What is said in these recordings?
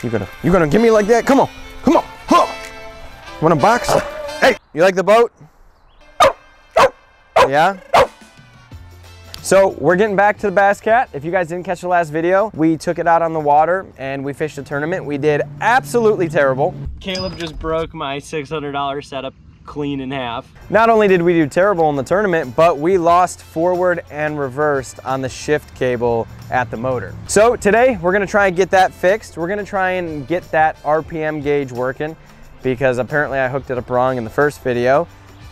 You gonna give me like that? Come on, come on. Huh. You wanna box? Hey, you like the boat? Yeah? So we're getting back to the BASSCAT. If you guys didn't catch the last video, we took it out on the water and we fished a tournament. We did absolutely terrible. Caleb just broke my $600 setup clean in half. Not only did we do terrible in the tournament, but we lost forward and reversed on the shift cable at the motor. So today we're gonna try and get that fixed. We're gonna try and get that RPM gauge working because apparently I hooked it up wrong in the first video.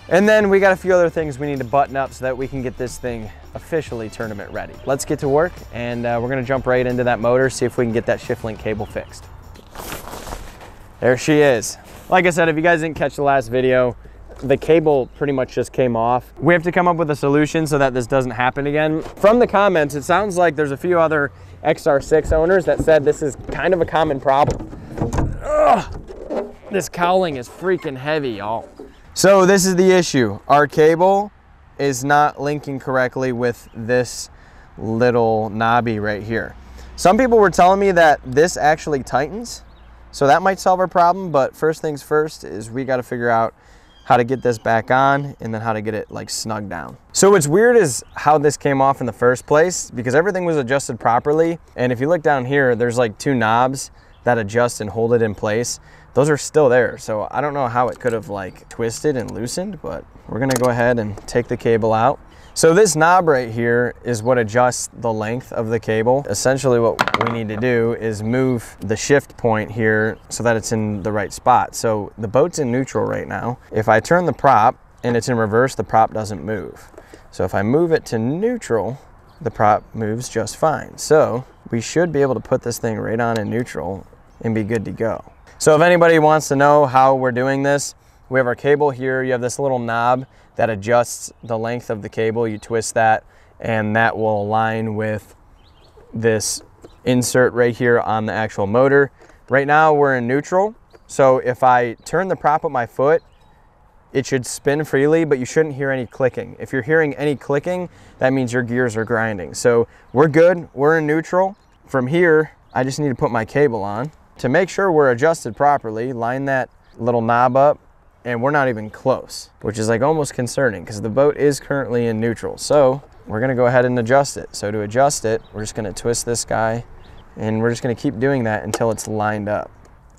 And then we got a few other things we need to button up so that we can get this thing officially tournament ready. Let's get to work and we're gonna jump right into that motor, see if we can get that shift link cable fixed. There she is. Like I said, if you guys didn't catch the last video, the cable pretty much just came off. We have to come up with a solution so that this doesn't happen again. From the comments, it sounds like there's a few other XR6 owners that said this is kind of a common problem. Ugh, this cowling is freaking heavy, y'all. So this is the issue. Our cable is not linking correctly with this little knobby right here. Some people were telling me that this actually tightens, so that might solve our problem, but first things first is we got to figure out how to get this back on and then how to get it like snug down. So what's weird is how this came off in the first place because everything was adjusted properly. And if you look down here, there's like two knobs that adjust and hold it in place. Those are still there. So I don't know how it could have like twisted and loosened, but we're gonna go ahead and take the cable out. So this knob right here is what adjusts the length of the cable. Essentially what we need to do is move the shift point here so that it's in the right spot. So the boat's in neutral right now. If I turn the prop and it's in reverse, the prop doesn't move. So if I move it to neutral, the prop moves just fine. So we should be able to put this thing right on in neutral and be good to go. So if anybody wants to know how we're doing this, we have our cable here. You have this little knob that adjusts the length of the cable. You twist that and that will align with this insert right here on the actual motor. Right now we're in neutral. So if I turn the prop with my foot, it should spin freely, but you shouldn't hear any clicking. If you're hearing any clicking, that means your gears are grinding. So we're good, we're in neutral. From here, I just need to put my cable on. To make sure we're adjusted properly, line that little knob up, and we're not even close, which is like almost concerning because the boat is currently in neutral. So we're gonna go ahead and adjust it. So to adjust it, we're just gonna twist this guy and we're just gonna keep doing that until it's lined up.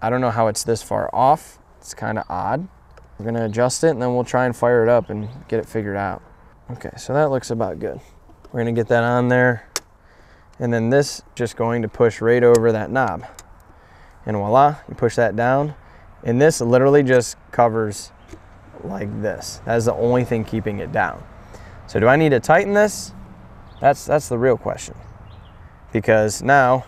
I don't know how it's this far off. It's kind of odd. We're gonna adjust it and then we'll try and fire it up and get it figured out. Okay, so that looks about good. We're gonna get that on there. And then this just going to push right over that knob. And voila, you push that down. And this literally just covers like this. That is the only thing keeping it down. So do I need to tighten this? That's the real question. Because now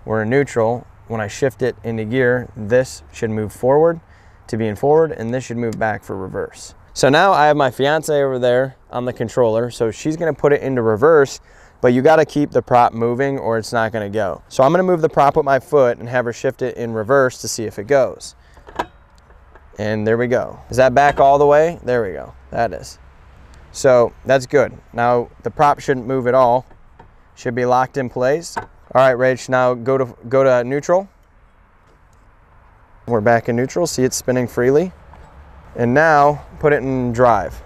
we're in neutral. When I shift it into gear, this should move forward to be in forward and this should move back for reverse. So now I have my fiance over there on the controller. So she's gonna put it into reverse, but you gotta keep the prop moving or it's not gonna go. So I'm gonna move the prop with my foot and have her shift it in reverse to see if it goes. And there we go. Is that back all the way? There we go, that is. So that's good. Now the prop shouldn't move at all. Should be locked in place. All right, Rach, now go to neutral. We're back in neutral, see it's spinning freely. And now put it in drive.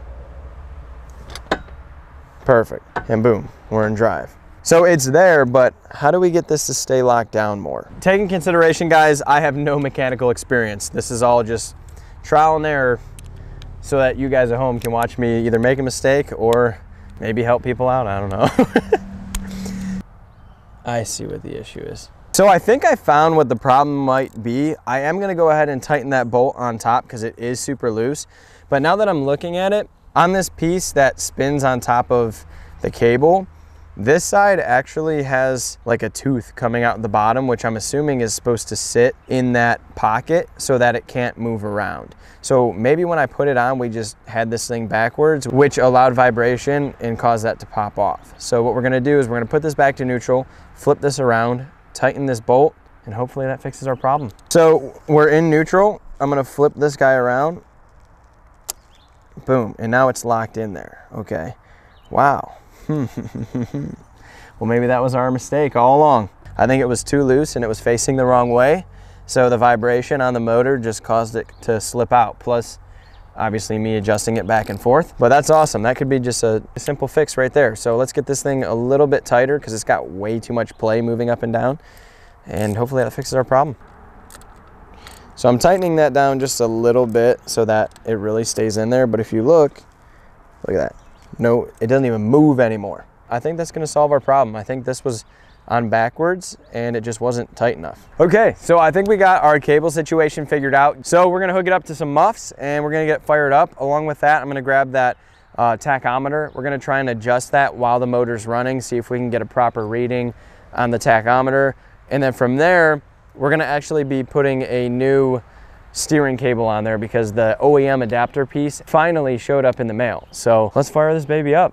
Perfect, and boom, we're in drive. So it's there, but how do we get this to stay locked down more? Take in consideration, guys, I have no mechanical experience. This is all just trial and error so that you guys at home can watch me either make a mistake or maybe help people out, I don't know. I see what the issue is. So I think I found what the problem might be. I am gonna go ahead and tighten that bolt on top because it is super loose. But now that I'm looking at it, on this piece that spins on top of the cable, this side actually has like a tooth coming out the bottom, which I'm assuming is supposed to sit in that pocket so that it can't move around. So maybe when I put it on, we just had this thing backwards, which allowed vibration and caused that to pop off. So what we're gonna do is we're gonna put this back to neutral, flip this around, tighten this bolt, and hopefully that fixes our problem. So we're in neutral. I'm gonna flip this guy around. Boom, and now it's locked in there. Okay, wow. Well, maybe that was our mistake all along. I think it was too loose and it was facing the wrong way. So the vibration on the motor just caused it to slip out. Plus, obviously me adjusting it back and forth. But that's awesome. That could be just a simple fix right there. So let's get this thing a little bit tighter because it's got way too much play moving up and down. And hopefully that fixes our problem. So I'm tightening that down just a little bit so that it really stays in there. But if you look at that. No, it doesn't even move anymore. I think that's gonna solve our problem. I think this was on backwards and it just wasn't tight enough. Okay, so I think we got our cable situation figured out. So we're gonna hook it up to some muffs and we're gonna get fired up. Along with that, I'm gonna grab that tachometer. We're gonna try and adjust that while the motor's running, see if we can get a proper reading on the tachometer. And then from there, we're gonna actually be putting a new steering cable on there because the OEM adapter piece finally showed up in the mail. So let's fire this baby up.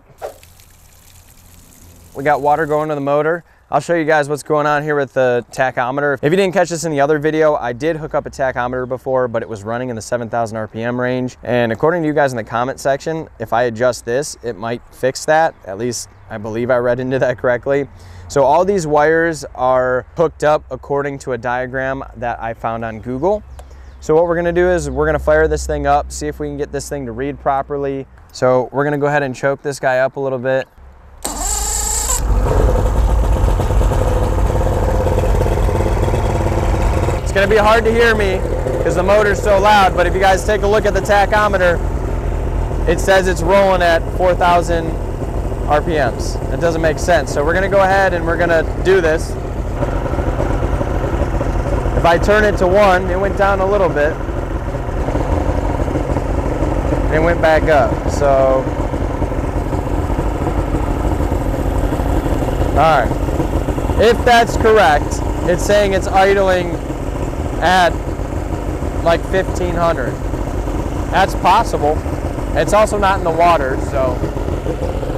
We got water going to the motor. I'll show you guys what's going on here with the tachometer. If you didn't catch this in the other video, I did hook up a tachometer before, but it was running in the 7,000 RPM range. And according to you guys in the comment section, if I adjust this, it might fix that. At least I believe I read into that correctly. So all these wires are hooked up according to a diagram that I found on Google. So what we're gonna do is we're gonna fire this thing up, see if we can get this thing to read properly. So we're gonna go ahead and choke this guy up a little bit. It's gonna be hard to hear me because the motor's so loud, but if you guys take a look at the tachometer, it says it's rolling at 4,000 RPMs. That doesn't make sense. So we're gonna go ahead and we're gonna do this. If I turn it to 1, it went down a little bit. And it went back up. So, all right. If that's correct, it's saying it's idling at like 1,500. That's possible. It's also not in the water, so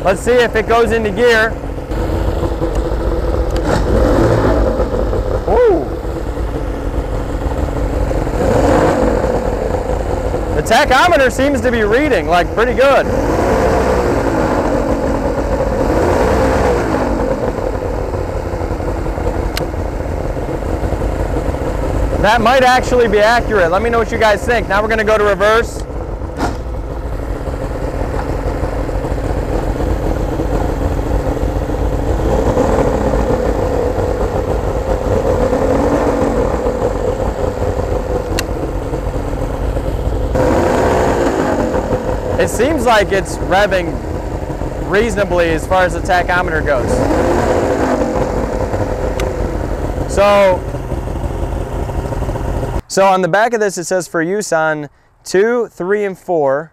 let's see if it goes into gear. Ooh. The tachometer seems to be reading like pretty good. That might actually be accurate. Let me know what you guys think. Now we're gonna go to reverse. It seems like it's revving reasonably as far as the tachometer goes. So on the back of this, it says for use on 2, 3, and 4,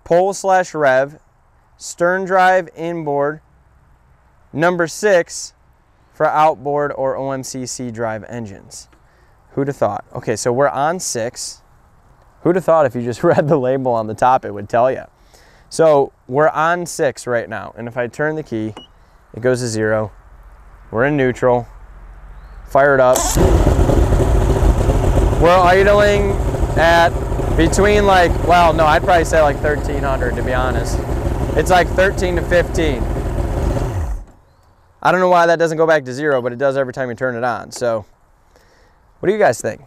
pole/rev, stern drive, inboard, number 6 for outboard or OMCC drive engines. Who'd have thought? Okay, so we're on 6. Who'd have thought if you just read the label on the top, it would tell you. So we're on 6 right now. And if I turn the key, it goes to 0. We're in neutral. Fire it up. We're idling at between like, well, no, I'd probably say like 1,300 to be honest. It's like 13 to 15. I don't know why that doesn't go back to 0, but it does every time you turn it on. So what do you guys think?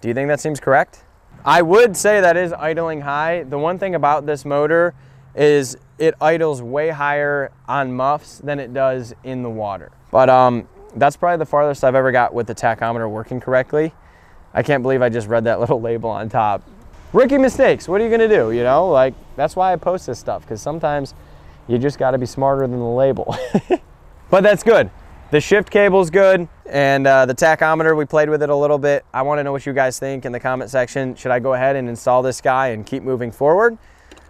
Do you think that seems correct? I would say that is idling high. The one thing about this motor is it idles way higher on muffs than it does in the water. But that's probably the farthest I've ever got with the tachometer working correctly. I can't believe I just read that little label on top. Rookie mistakes, what are you gonna do? You know, like that's why I post this stuff, because sometimes you just gotta be smarter than the label. But that's good. The shift cable's good, and the tachometer, we played with it a little bit. I wanna know what you guys think in the comment section. Should I go ahead and install this guy and keep moving forward?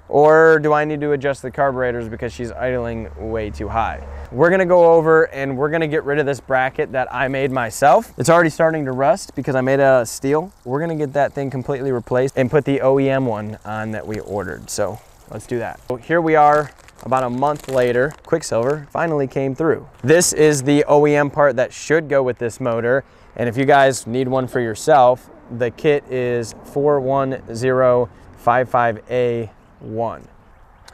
Or do I need to adjust the carburetors because she's idling way too high? We're gonna go over and we're gonna get rid of this bracket that I made myself. It's already starting to rust because I made it out of steel. We're gonna get that thing completely replaced and put the OEM one on that we ordered. So let's do that. So here we are about a month later. Quicksilver finally came through. This is the OEM part that should go with this motor. And if you guys need one for yourself, the kit is 41055A1.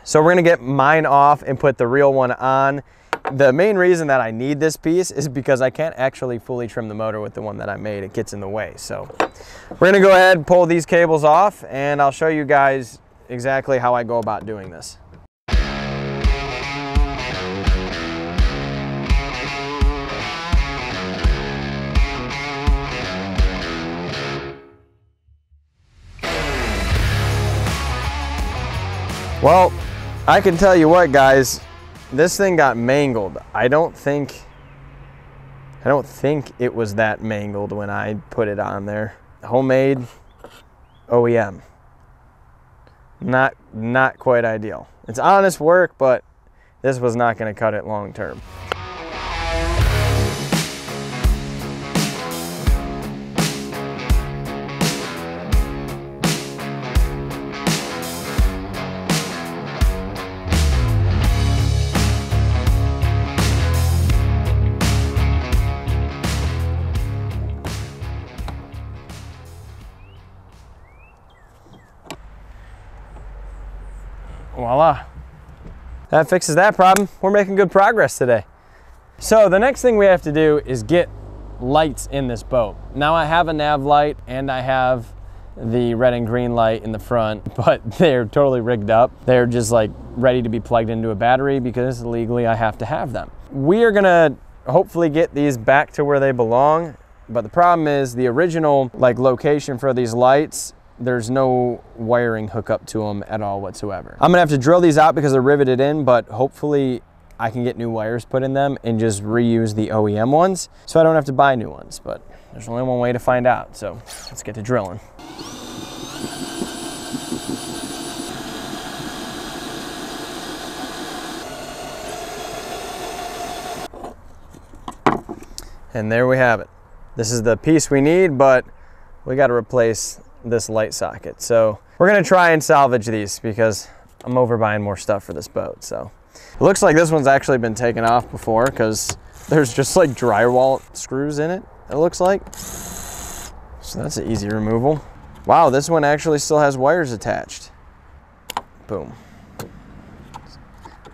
So we're gonna get mine off and put the real one on. The main reason that I need this piece is because I can't actually fully trim the motor with the one that I made. It gets in the way. So we're gonna go ahead and pull these cables off, and I'll show you guys exactly how I go about doing this. Well, I can tell you what, guys, this thing got mangled. I don't think it was that mangled when I put it on there. Homemade OEM. Not quite ideal. It's honest work, but this was not going to cut it long term. Voila. That fixes that problem. We're making good progress today. So the next thing we have to do is get lights in this boat. Now I have a nav light and I have the red and green light in the front, but they're totally rigged up. They're just like ready to be plugged into a battery because legally I have to have them. We are gonna hopefully get these back to where they belong, but the problem is the original location for these lights, there's no wiring hookup to them at all whatsoever. I'm gonna have to drill these out because they're riveted in, but hopefully I can get new wires put in them and just reuse the OEM ones so I don't have to buy new ones, but there's only one way to find out, so let's get to drilling. And there we have it. This is the piece we need, but we got to replace this light socket. So we're gonna try and salvage these because I'm over buying more stuff for this boat. So it looks like this one's actually been taken off before because there's just like drywall screws in it, it looks like. So that's an easy removal. Wow, this one actually still has wires attached. Boom.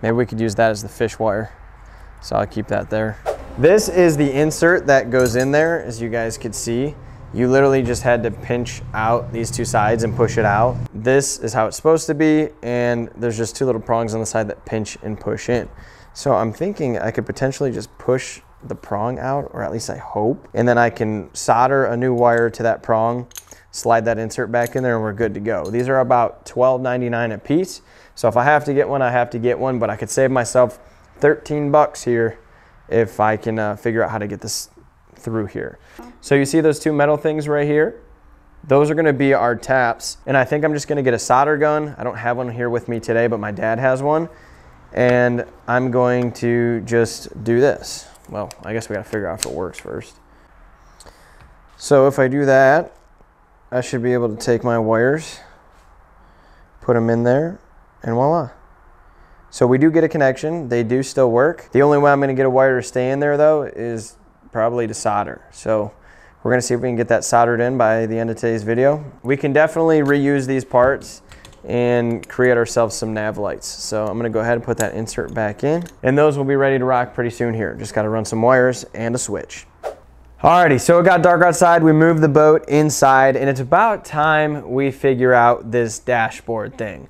Maybe we could use that as the fish wire. So I'll keep that there. This is the insert that goes in there, as you guys could see. You literally just had to pinch out these two sides and push it out. This is how it's supposed to be, and there's just two little prongs on the side that pinch and push in. So I'm thinking I could potentially just push the prong out, or at least I hope, and then I can solder a new wire to that prong, slide that insert back in there, and we're good to go. These are about $12.99 a piece, so if I have to get one, I have to get one, but I could save myself 13 bucks here if I can figure out how to get this through here. So you see those two metal things right here? Those are gonna be our taps. And I think I'm just gonna get a solder gun. I don't have one here with me today, but my dad has one. And I'm going to just do this. Well, I guess we gotta figure out if it works first. So if I do that, I should be able to take my wires, put them in there, and voila. So we do get a connection. They do still work. The only way I'm gonna get a wire to stay in there though is probably to solder. So we're gonna see if we can get that soldered in by the end of today's video. We can definitely reuse these parts and create ourselves some nav lights. So I'm gonna go ahead and put that insert back in, and those will be ready to rock pretty soon here. Just gotta run some wires and a switch. Alrighty, so it got dark outside. We moved the boat inside, and it's about time we figure out this dashboard thing.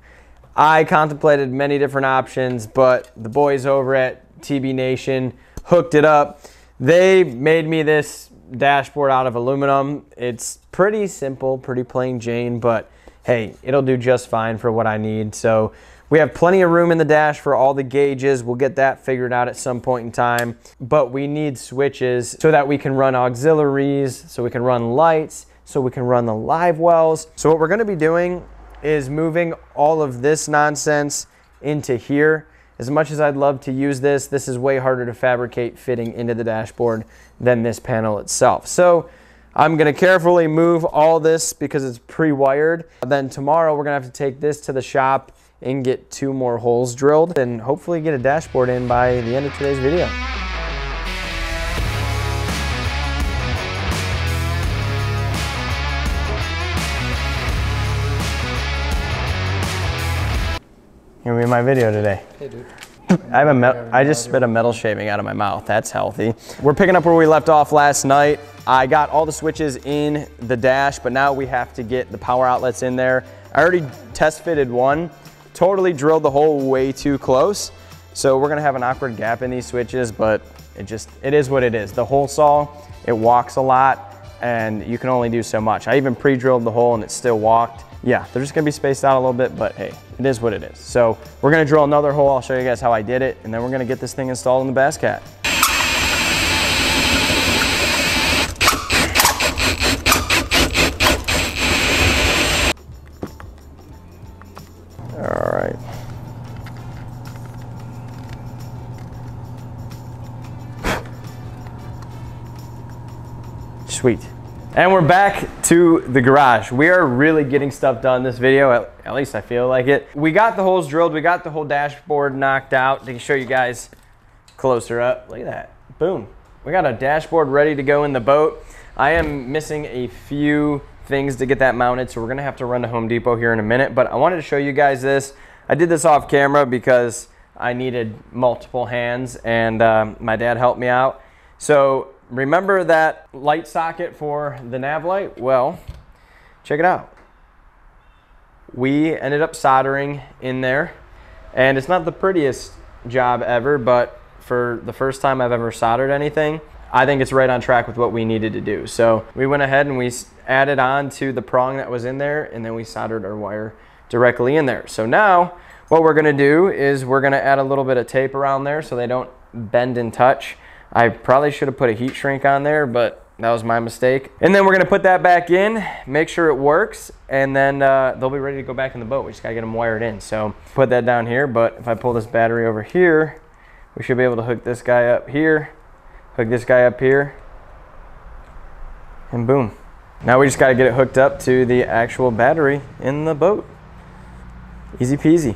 I contemplated many different options, but the boys over at TB Nation hooked it up. They made me this dashboard out of aluminum. It's pretty simple, pretty plain Jane, but hey, it'll do just fine for what I need. So we have plenty of room in the dash for all the gauges. We'll get that figured out at some point in time, but we need switches so that we can run auxiliaries, so we can run lights, so we can run the live wells. So what we're gonna be doing is moving all of this nonsense into here. As much as I'd love to use this, this is way harder to fabricate fitting into the dashboard than this panel itself. So I'm gonna carefully move all this because it's pre-wired. Then tomorrow we're gonna have to take this to the shop and get 2 more holes drilled and hopefully get a dashboard in by the end of today's video. Gonna be my video today. Hey, dude. I just spit a metal shaving out of my mouth. That's healthy. We're picking up where we left off last night. I got all the switches in the dash, but now we have to get the power outlets in there. I already test fitted one, totally drilled the hole way too close. So we're gonna have an awkward gap in these switches, but it is what it is. The hole saw, it walks a lot and you can only do so much. I even pre-drilled the hole and it still walked. Yeah, they're just gonna be spaced out a little bit, but hey, it is what it is. So we're gonna drill another hole. I'll show you guys how I did it, and then we're gonna get this thing installed in the BASSCAT. All right. Sweet. And we're back to the garage. We are really getting stuff done this video, at least I feel like it. We got the holes drilled, we got the whole dashboard knocked out. To show you guys closer up, look at that, boom. We got a dashboard ready to go in the boat. I am missing a few things to get that mounted, so we're gonna have to run to Home Depot here in a minute, but I wanted to show you guys this. I did this off camera because I needed multiple hands, and my dad helped me out. So remember that light socket for the nav light? Well, check it out. We ended up soldering in there, and it's not the prettiest job ever, but for the first time I've ever soldered anything, I think it's right on track with what we needed to do. So we went ahead and we added on to the prong that was in there, and then we soldered our wire directly in there. So now what we're gonna do is we're gonna add a little bit of tape around there so they don't bend and touch. I probably should have put a heat shrink on there, but that was my mistake. And then we're gonna put that back in, make sure it works, and then they'll be ready to go back in the boat. We just gotta get them wired in. So put that down here, but if I pull this battery over here, we should be able to hook this guy up here, hook this guy up here, and boom. Now we just gotta get it hooked up to the actual battery in the boat. Easy peasy.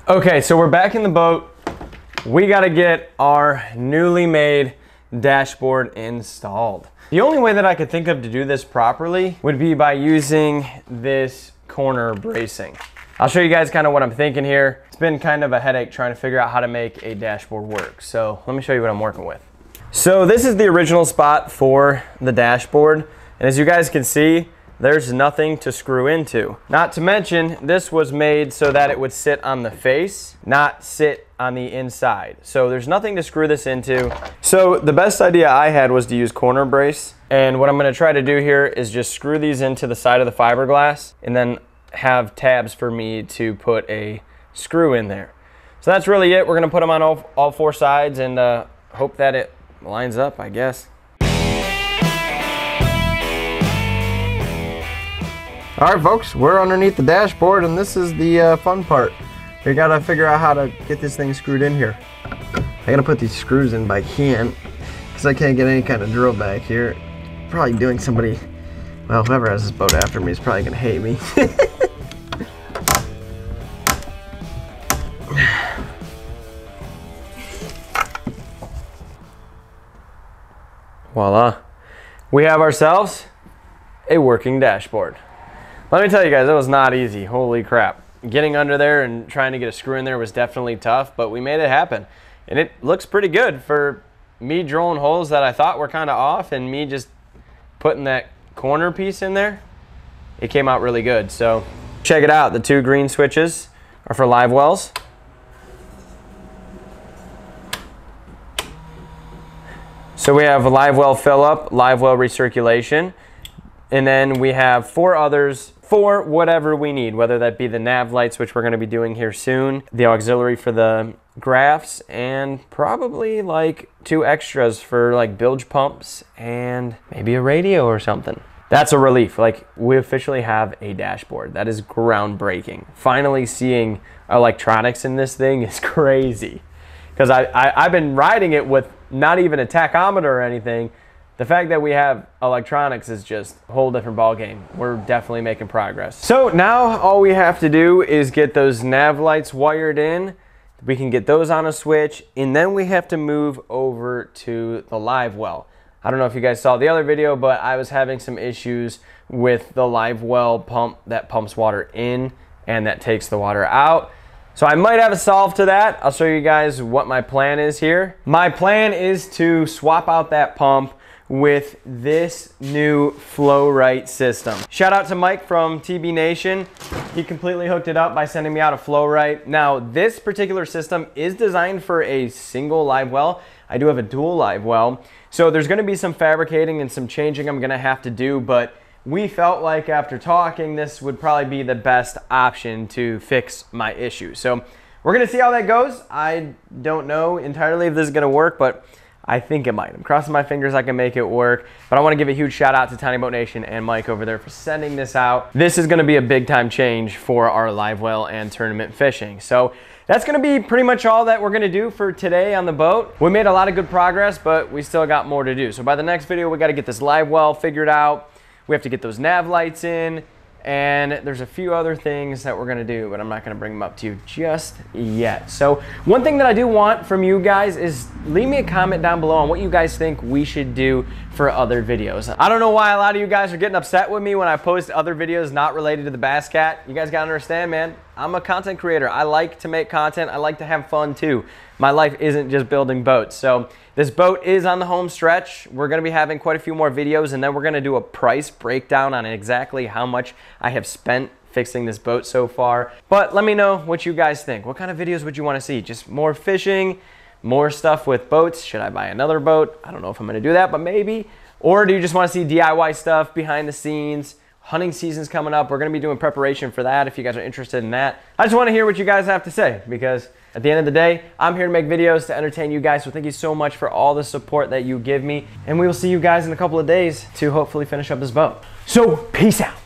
Okay, so we're back in the boat. We gotta get our newly made dashboard installed. The only way that I could think of to do this properly would be by using this corner bracing. I'll show you guys kind of what I'm thinking here. It's been kind of a headache trying to figure out how to make a dashboard work. So let me show you what I'm working with. So this is the original spot for the dashboard. And as you guys can see, there's nothing to screw into. Not to mention, this was made so that it would sit on the face, not sit on the inside. So there's nothing to screw this into. So the best idea I had was to use corner brace. And what I'm gonna try to do here is just screw these into the side of the fiberglass and then have tabs for me to put a screw in there. So that's really it. We're gonna put them on all four sides and hope that it lines up, I guess. All right, folks, we're underneath the dashboard, and this is the fun part. We gotta figure out how to get this thing screwed in here. I gotta put these screws in by hand, because I can't get any kind of drill back here. Probably doing somebody, well, whoever has this boat after me is probably gonna hate me. Voila. We have ourselves a working dashboard. Let me tell you guys, that was not easy. Holy crap. Getting under there and trying to get a screw in there was definitely tough, but we made it happen. And it looks pretty good for me drilling holes that I thought were kind of off and me just putting that corner piece in there. It came out really good. So check it out. The two green switches are for live wells. So we have a live well fill up, live well recirculation, and then we have four others for whatever we need, whether that be the nav lights, which we're going to be doing here soon, the auxiliary for the graphs, and probably like two extras for like bilge pumps and maybe a radio or something. That's a relief. Like, we officially have a dashboard. That is groundbreaking. Finally seeing electronics in this thing is crazy. Because I've been riding it with not even a tachometer or anything. The fact that we have electronics is just a whole different ball game. We're definitely making progress. So now all we have to do is get those nav lights wired in. We can get those on a switch, and then we have to move over to the live well. I don't know if you guys saw the other video, but I was having some issues with the live well pump that pumps water in and that takes the water out. So I might have a solve to that. I'll show you guys what my plan is here. My plan is to swap out that pump with this new flow right system. Shout out to Mike from TB Nation. He completely hooked it up by sending me out a flow right. Now this particular system is designed for a single live well. I do have a dual live well. So there's gonna be some fabricating and some changing I'm gonna have to do, but we felt like after talking, this would probably be the best option to fix my issue. So we're gonna see how that goes. I don't know entirely if this is gonna work, but I think it might. I'm crossing my fingers I can make it work, but I want to give a huge shout out to Tiny Boat Nation and Mike over there for sending this out. This is going to be a big time change for our live well and tournament fishing. So that's going to be pretty much all that we're going to do for today on the boat. We made a lot of good progress, but we still got more to do. So by the next video, we got to get this live well figured out. We have to get those nav lights in. And there's a few other things that we're gonna do, but I'm not gonna bring them up to you just yet. So one thing that I do want from you guys is leave me a comment down below on what you guys think we should do for other videos. I don't know why a lot of you guys are getting upset with me when I post other videos not related to the BASSCAT. You guys gotta understand, man, I'm a content creator. I like to make content. I like to have fun too. My life isn't just building boats. So this boat is on the home stretch. We're gonna be having quite a few more videos, and then we're gonna do a price breakdown on exactly how much I have spent fixing this boat so far. But let me know what you guys think. What kind of videos would you wanna see? Just more fishing, more stuff with boats? Should I buy another boat? I don't know if I'm gonna do that, but maybe. Or do you just wanna see DIY stuff behind the scenes? Hunting season's coming up. We're gonna be doing preparation for that if you guys are interested in that. I just wanna hear what you guys have to say, because at the end of the day, I'm here to make videos to entertain you guys. So thank you so much for all the support that you give me. And we will see you guys in a couple of days to hopefully finish up this boat. So peace out.